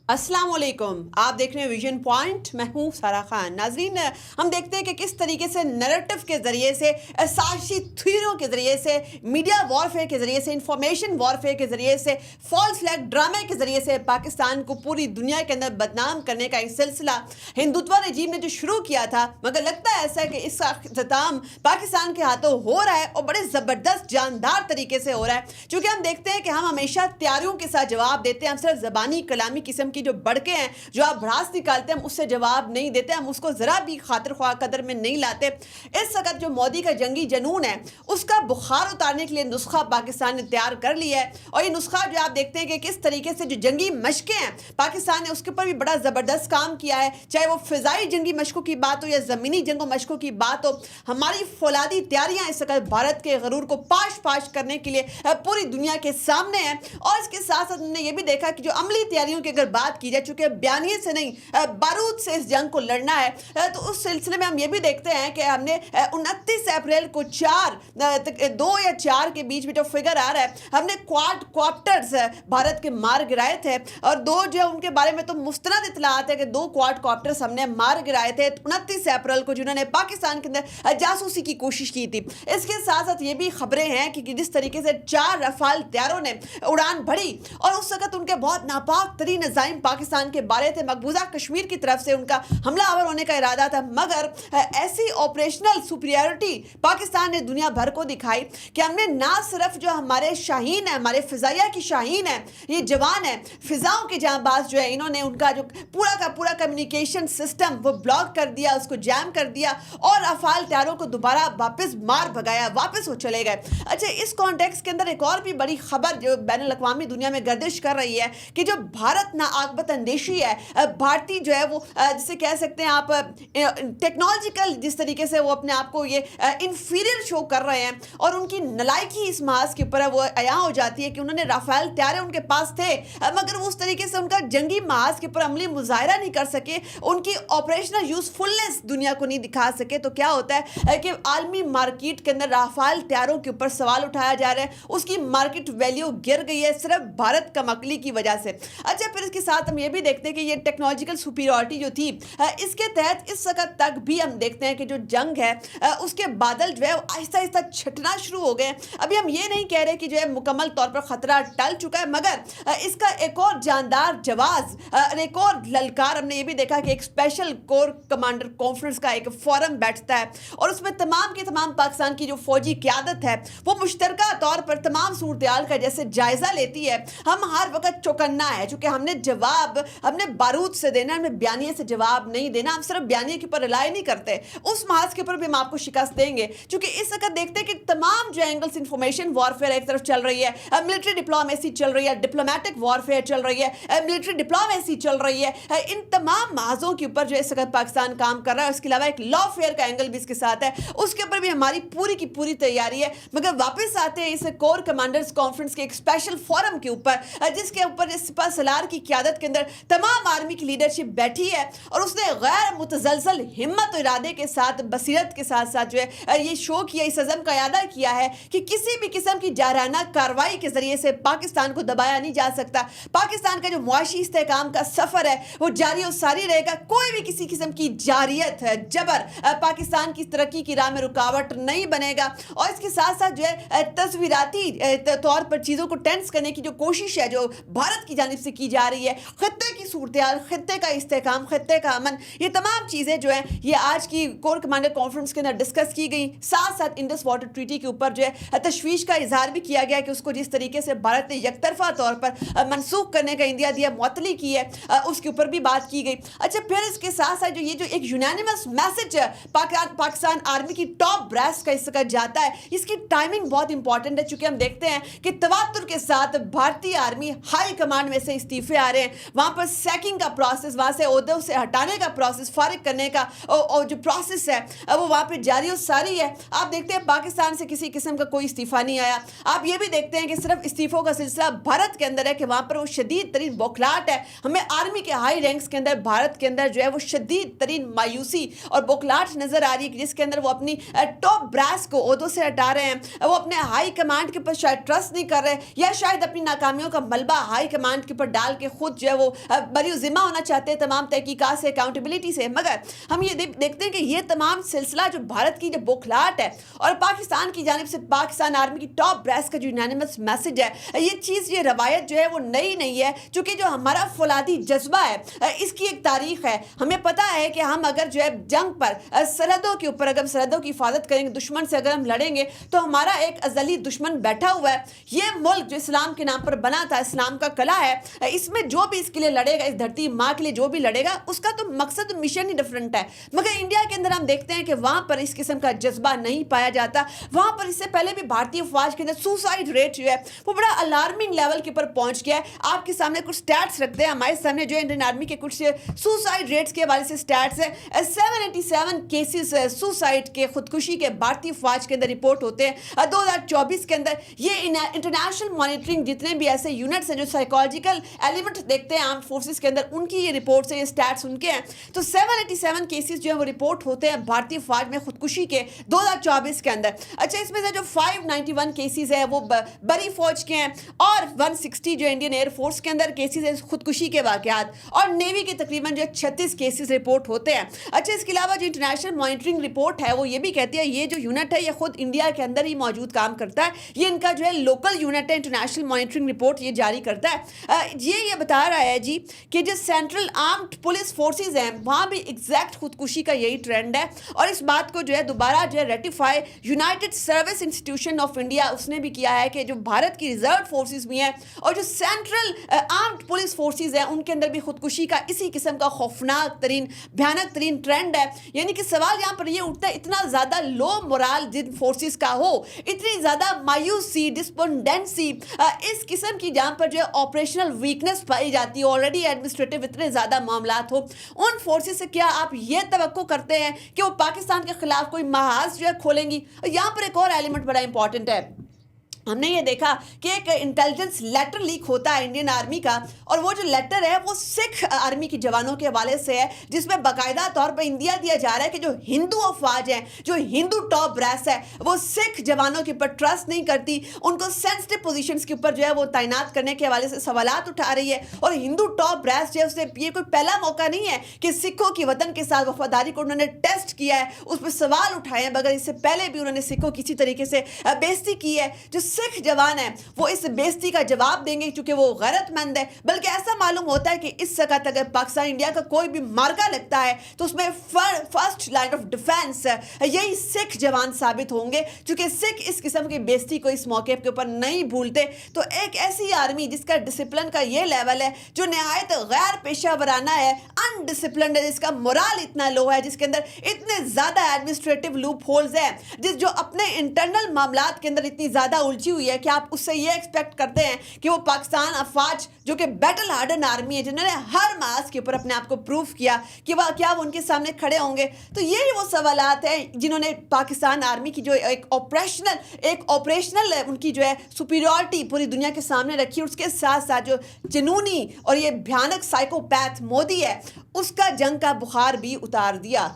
अस्सलाम वालेकुम, आप देख रहे हैं विजन पॉइंट। मैं हूँ सारा खान। नाजरीन, हम देखते हैं कि किस तरीके से नैरेटिव के ज़रिए से, साजिशी थ्योरियों के ज़रिए से, मीडिया वॉरफेयर के ज़रिए से, इंफॉर्मेशन वॉरफेयर के ज़रिए से, फॉल्स फ्लैग ड्रामे के ज़रिए से पाकिस्तान को पूरी दुनिया के अंदर बदनाम करने का एक सिलसिला हिंदुत्व रजीम ने जो शुरू किया था, मगर लगता है ऐसा है कि इसका इख्तिताम पाकिस्तान के हाथों हो रहा है और बड़े ज़बरदस्त जानदार तरीके से हो रहा है। चूँकि हम देखते हैं कि हम हमेशा तैयारियों के साथ जवाब देते हैं, हम सिर्फ ज़बानी कलामी किस्म की जो बड़के हैं, जो आप भड़ास निकालते हैं, हम उससे जवाब नहीं देते, हम उसको ज़रा भी खातिर ख्वाह कदर में नहीं लाते। इस वक्त जो मोदी का जंगी जनून है, उसका बुखार उतारने के लिए नुस्खा पाकिस्तान ने तैयार कर लिया है। और ये नुस्खा जो आप देखते हैं कि किस तरीके से जो जंगी मशकें हैं पाकिस्तान ने, उसके ऊपर भी बड़ा ज़बरदस्त काम किया है। चाहे वो फ़िज़ाई जंगी मशकों की बात हो या ज़मीनी जंगों मशकों की बात हो, हमारी फौलादी तैयारियाँ इस वक्त भारत के गरूर को पाश पाश करने के लिए पूरी दुनिया के सामने हैं। और इसके साथ साथ हमने ये भी देखा कि जो अमली तैयारियों की अगर बात की जाए, चूँकि बयानिए से नहीं बारूद से इस जंग को लड़ना है, तो उस सिलसिले में हम ये भी देखते हैं कि हमने 29 अप्रैल को 2 या 4 के बीच में जो फिगर आ रहा है, हमने क्वाड कॉप्टर्स भारत के मार गिराए थे। और 2 जो उनके बारे में तो मुस्तनद इतलात है कि 2 क्वाड कॉप्टर्स हमने मार गिराए थे 29 अप्रैल को, जिन्होंने पाकिस्तान के अंदर जासूसी की कोशिश की थी। इसके साथ साथ ये भी खबरें हैं कि जिस तरीके से 4 रफाल तैयारों ने उड़ान भरी और उस वक्त उनके बहुत नापाक तरीन अज़ाइम पाकिस्तान के बारे थे। मकबूजा कश्मीर की तरफ से उनका हमलावर होने का इरादा था, मगर ऐसी ऑपरेशनल सुपीरियरिटी पाकिस्तान ने दुनिया भर को दिखाई कि हमने ना सिर्फ जो हमारे शाहीन है, हमारे फ़िज़ाइया की शाहीन है, ये जवान है, फ़िज़ाओं के जांबाज जो है, इन्होंने उनका जो पूरा का पूरा कम्युनिकेशन सिस्टम वो ब्लॉक कर दिया, उसको जैम कर दिया और रफाल तैयारों को दोबारा वापस मार भगाया, वापस वो चले गए। अच्छा, इस कॉन्टेक्स्ट के अंदर एक और भी बड़ी खबर जो बैनुल-अक़वामी दुनिया में गर्दिश कर रही है कि जो भारत ना आकबत अंदेशी है, भारतीय जो है वो जिसे कह सकते हैं आप टेक्नोलॉजिकल जिस तरीके से वो अपने आप को ये इंफीरियर शो कर रहे हैं, और उनकी नलायकी इस महाज के ऊपर वो अया हो जाती है कि उन्होंने राफेल तैयारे उनके पास थे, मगर वो उस तरीके से उनका जंगी महाज के ऊपर अमली मुजाहरा नहीं कर सके, उनकी ऑपरेशनल यूजफुलनेस दुनिया को नहीं दिखा सके। तो क्या होता है कि आलमी मार्केट के अंदर राफेल तैयारों के ऊपर सवाल उठाया जा रहा है, उसकी मार्केट वैल्यू गिर गई है सिर्फ भारत का मकली की वजह से। अच्छा, फिर इसके साथ हम ये भी देखते हैं कि ये टेक्नोलॉजिकल सुपीरियरिटी जो थी, इसके तहत इस वक्त तक भी हम देखते हैं कि जो जंग है उसके बादल जो है आहिस्ता आहिस्ता छटना शुरू हो गए। अभी हम ये नहीं कह रहे कि जो है मुकम्मल तौर पर खतरा टल चुका है, मगर इसका एक और जानदार जवाब, एक और ललकार हमने ये भी देखा कि एक स्पेशल कोर कमांडर कॉन्फ्रेंस का एक फोरम बैठता है और उसमें तमाम की तमाम पाकिस्तान की जो फौजी क़यादत है वो मुश्तरका तौर पर तमाम सूरत-ए-हाल का जैसे जायज़ा लेती है। हम हर वक्त चौकन्ना है, चूँकि हमने बारूद से देना, हमें बयानिए से जवाब नहीं देना, हम सिर्फ बयानिए के ऊपर रिलाई नहीं करते, उस महाज के ऊपर भी हम आपको शिकस्त देंगे। क्योंकि इस वक्त देखते हैं कि तमाम जो एंगल्स इंफॉर्मेशन वॉरफेयर एक तरफ चल रही है, मिलिट्री डिप्लोमेसी चल रही है, डिप्लोमेटिक वॉरफेयर चल रही है, मिलिट्री डिप्लोमेसी चल रही है, इन तमाम महाजों के ऊपर जो इस वक्त पाकिस्तान काम कर रहा है। उसके अलावा एक लॉफेयर का एंगल भी इसके साथ है, उसके ऊपर भी हमारी पूरी की पूरी तैयारी है। मगर वापस आते हैं इस कोर कमांडर्स कॉन्फ्रेंस के एक स्पेशल फोरम के ऊपर, जिसके ऊपर सिपा सलार की क़यादत के अंदर तमाम आर्मी की लीडरशिप बैठी है और उसने गैर मुतज़लज़ल हिम्मत और इरादे के साथ, बसीरत के साथ साथ जो है ये शो किया, इस अज़म का इरादा किया है कि किसी भी किस्म की जारहाना कार्रवाई के ज़रिए से पाकिस्तान को दबाया नहीं जा सकता। पाकिस्तान का जो मुआशी इस्तेहकाम का सफ़र है वो जारी और सारी रहेगा। कोई भी किसी किस्म की जारियत है, जबर पाकिस्तान की तरक्की की राह में रुकावट नहीं बनेगा। और इसके साथ साथ जो है तस्वीराती तौर पर चीज़ों को टेंस करने की जो कोशिश है जो भारत की जानिब से की जा रही है, खत्ते की सूरत-ए-हाल, खत्ते का इस्तेहकाम, खत्ते का अमन, ये तमाम चीज़ें जो है ये आज की कोर कमांडर कॉन्फ्रेंस के अंदर डिस्कस की गई। साथ साथ इंडस वाटर ट्रीटी के ऊपर जो है तशवीश का इजहार भी किया गया कि उसको जिस तरीके से भारत ने यकतरफा तौर पर मनसूख करने का इंदिया दिया, मुअत्तली की है, उसके ऊपर भी बात की गई। अच्छा, फिर इसके साथ साथ जो ये जो एक यूनानिमस मैसेज पाकिस्तान आर्मी की टॉप ब्रास का इसका जाता है, इसकी टाइमिंग बहुत इंपॉर्टेंट है। चूँकि हम देखते हैं कि तवातुर के साथ भारतीय आर्मी हाई कमांड में से इस्तीफे आ रहे हैं, वहाँ पर सैकिंग का प्रोसेस, वहाँ से ओहदों से हटाने का प्रोसेस, फारिग करने का और जो प्रोसेस है वो वहाँ पे जारी और सारी है। आप देखते हैं पाकिस्तान से किसी किस्म का कोई इस्तीफ़ा नहीं आया। आप ये भी देखते हैं कि सिर्फ इस्तीफ़ों का सिलसिला भारत के अंदर है कि वहाँ पर वो शदीद तरीन बौखलाहट है। हमें आर्मी के हाई रैंक्स के अंदर भारत के अंदर जो है वो शदीद तरीन मायूसी और बौखलाहट नज़र आ रही है, जिसके अंदर वो अपनी टॉप ब्रास को ओहदों से हटा रहे हैं, वो अपने हाई कमांड के ऊपर शायद ट्रस्ट नहीं कर रहे, या शायद अपनी नाकामियों का मलबा हाई कमांड के ऊपर डाल के खुद जो है वो बरी ज़िम्मा होना चाहते हैं तमाम तहकीकात से, अकाउंटेबिलिटी से। मगर हम ये देखते हैं कि ये तमाम सिलसिला जो भारत की जो बौखलाहट है और पाकिस्तान की जानिब से पाकिस्तान आर्मी की टॉप ब्रेस का जो यूनानिमस मैसेज है, ये चीज़, ये रवायत जो है वो नई नहीं है, चूँकि जो हमारा फौलादी जज्बा है इसकी एक तारीख है। हमें पता है कि हम अगर जो है जंग पर सरहदों के ऊपर अगर सरहदों की हिफाजत करेंगे, दुश्मन से अगर हम लड़ेंगे तो हमारा एक अजली दुश्मन बैठा हुआ है। ये मुल्क जो इस्लाम के नाम पर बना था, इस्लाम का कला है, इसमें जो भी इसके लिए लड़ेगा, इस धरती माँ के लिए जो भी लड़ेगा, उसका तो मकसद मिशन ही डिफरेंट है। मगर इंडिया के अंदर हम देखते हैं कि वहाँ पर इस किस्म का जज्बा नहीं पाया जाता। वहाँ पर इससे पहले भी भारतीय फौज के अंदर सुसाइड रेट जो है वो बड़ा अलार्मिंग लेवल के ऊपर पहुँच गया है। आपके सामने कुछ स्टैट्स रखते हैं, हमारे सामने जो इंडियन आर्मी के कुछ सुसाइड रेट्स के हवाले से स्टैट्स है। 787 केसेस सुसाइड के, खुदकुशी के भारतीय फौज के अंदर रिपोर्ट होते हैं 2024 के अंदर। ये इंटरनेशनल मॉनिटरिंग जितने भी ऐसे यूनिट्स हैं जो साइकोलॉजिकल एलिमेंट देखते हैं आर्म्ड फोर्सेस के अंदर, उनकी ये रिपोर्ट्स हैं, ये स्टैट्स उनके हैं। तो 787 केसेस जो है वो रिपोर्ट होते हैं भारतीय फौज में खुदकुशी के 2024 के अंदर। अच्छा, इसमें से जो 591 केसेस है वो बरी फौज के हैं और 160 जो इंडियन एयरफोर्स के अंदर केसेस है खुदकुशी के वाक़यात, और नेवी के तकरीबन जो 36 केसेस रिपोर्ट होते हैं। अच्छा, इसके अलावा जो इंटरनेशनल मॉनिटरिंग रिपोर्ट है वो ये भी कहती है, ये जो यूनिट है ये खुद इंडिया के अंदर ही मौजूद काम करता है, ये इनका जो है लोकल यूनिट है, इंटरनेशनल मॉनिटरिंग रिपोर्ट ये जारी करता है। ये बता रहा है जी कि जो सेंट्रल आर्म्ड पुलिस फोर्सेज हैं वहाँ भी एग्जैक्ट खुदकुशी का यही ट्रेंड है, और इस बात को जो है दोबारा जो है ratify United service institution of India उसने भी किया है कि जो भारत की रिजर्व फोर्सेज भी हैं और जो सेंट्रल आर्म्ड पुलिस फोर्सेज हैं उनके अंदर भी खुदकुशी का इसी किस्म का खौफनाक तरीन, भयानक तरीन ट्रेंड है। यानी कि सवाल यहाँ पर ये उठता है, इतना ज़्यादा लो मोराल जिन फोर्सेज का हो, इतनी ज़्यादा मायूसी, डिस्पोंडेंसी, इस किस्म की जहाँ पर जो है ऑपरेशनल वीकनेस पाई जाती है, ऑलरेडी एडमिनिस्ट्रेटिव इतने ज़्यादा मामलात हो, उन फोर्सेज से क्या आप ये तवक्को करते हैं कि वो पाकिस्तान के खिलाफ कोई महाज जो है खोलेंगी? यहाँ पर एक और एलिमेंट बड़ा इंपॉर्टेंट है। हमने ये देखा कि एक इंटेलिजेंस लेटर लीक होता है इंडियन आर्मी का, और वो जो लेटर है वो सिख आर्मी के जवानों के हवाले से है, जिसमें बाकायदा तौर पर इंदिया दिया जा रहा है कि जो हिंदू अफवाज हैं, जो हिंदू टॉप ब्रेस है, वो सिख जवानों के ऊपर ट्रस्ट नहीं करती, उनको सेंसिटिव पोजीशंस के ऊपर जो है वो तैनात करने के हवाले से सवालात उठा रही है। और हिंदू टॉप ब्रेस जो है उससे ये कोई पहला मौका नहीं है कि सिखों की वतन के साथ वफादारी को उन्होंने टेस्ट किया है, उस पर सवाल उठाए हैं, मगर इससे पहले भी उन्होंने सिखों की किसी तरीके से बेइज्जती की है। जो सिख जवान है वो इस बेइज्जती का जवाब देंगे क्योंकि वो गैरतमंद है। बल्कि ऐसा मालूम होता है कि इस वक्त अगर पाकिस्तान इंडिया का कोई भी मार्का लगता है तो उसमें फर्स्ट लाइन ऑफ डिफेंस यही सिख जवान साबित होंगे, क्योंकि सिख इस किस्म की बेइज्जती को इस मौके के ऊपर नहीं भूलते। तो एक ऐसी आर्मी जिसका डिसिप्लिन का ये लेवल है, जो नहायत गैर पेशा वराना है, अनडिसिप्लिन है, जिसका मोरल इतना लो है, जिसके अंदर इतने ज़्यादा एडमिनिस्ट्रेटिव लूप होल्स हैं, जो अपने इंटरनल मामलात के अंदर इतनी ज़्यादा उलझी हुई है कि आप उससे ये एक्सपेक्ट करते हैं कि वो पाकिस्तान अफवाज जो कि बैटल हार्डन आर्मी है, जिन्होंने हर मास के ऊपर अपने आप को प्रूफ किया कि वह क्या वो उनके सामने खड़े होंगे। तो यही वो सवालात हैं जिन्होंने पाकिस्तान आर्मी की जो एक ऑपरेशनल उनकी जो है सुपीरियरिटी पूरी दुनिया के सामने रखी, उसके साथ साथ जो जुनूनी और ये भयानक साइकोपैथ मोदी है उसका जंग का बुखार भी उतार दिया।